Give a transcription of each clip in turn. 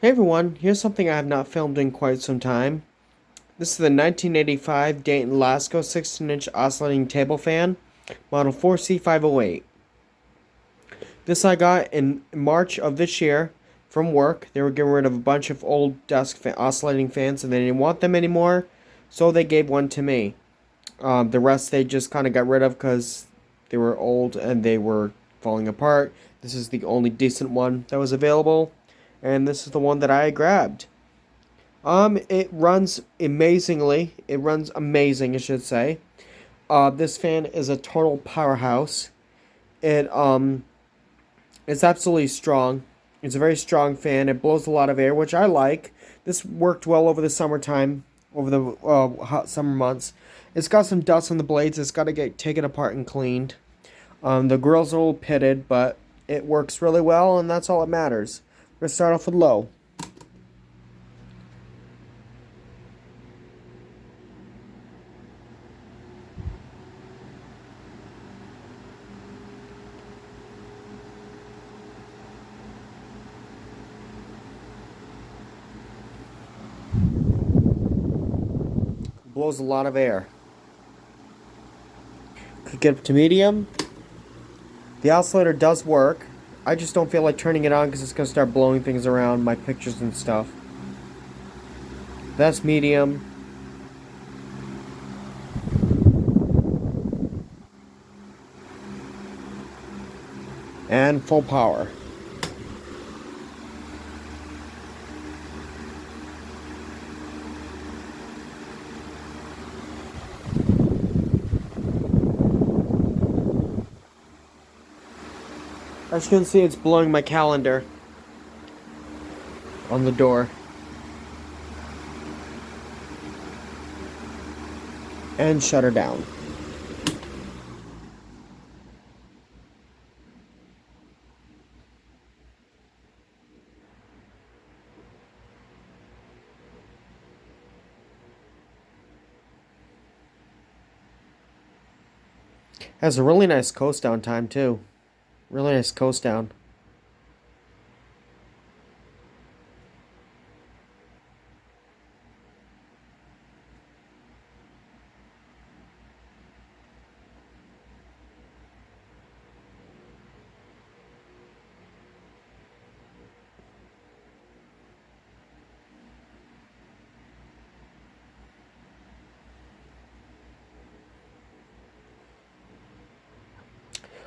Hey everyone, here's something I have not filmed in quite some time. This is the 1985 Dayton Lasko 16-inch oscillating table fan, model 4C508. This I got in March of this year from work. They were getting rid of a bunch of old desk oscillating fans and they didn't want them anymore, so they gave one to me. The rest they just kind of got rid of because they were old and they were falling apart. This is the only decent one that was available, and this is the one that I grabbed. It runs amazingly. It runs amazing, I should say. This fan is a total powerhouse. It's absolutely strong. It's a very strong fan. It blows a lot of air, which I like. This worked well over the summertime, over the hot summer months. It's got some dust on the blades. It's got to get taken apart and cleaned. The grill's a little pitted, but it works really well, and that's all that matters. We're going to start off with low. Blows a lot of air. Could get up to medium. The oscillator does work. I just don't feel like turning it on because it's going to start blowing things around, my pictures and stuff. That's medium. And full power. As you can see, it's blowing my calendar on the door. And shut her down. Has a really nice coast down time too. Really nice coast down.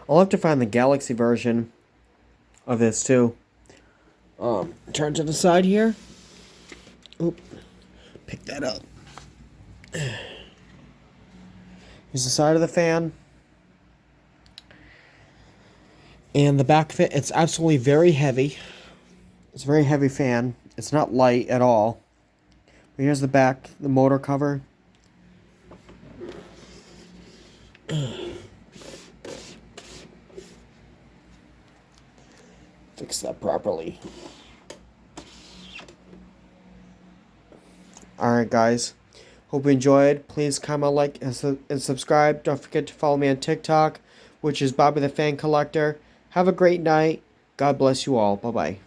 I'll have to find the Galaxy version of this too. Turn to the side here. Oop. Pick that up. Here's the side of the fan. And the back fit, it's absolutely very heavy. It's a very heavy fan. It's not light at all. But here's the back, the motor cover. Fix that properly. Alright guys, hope you enjoyed. Please comment, like, and subscribe. Don't forget to follow me on TikTok, which is Bobby the Fan Collector. Have a great night. God bless you all. Bye bye.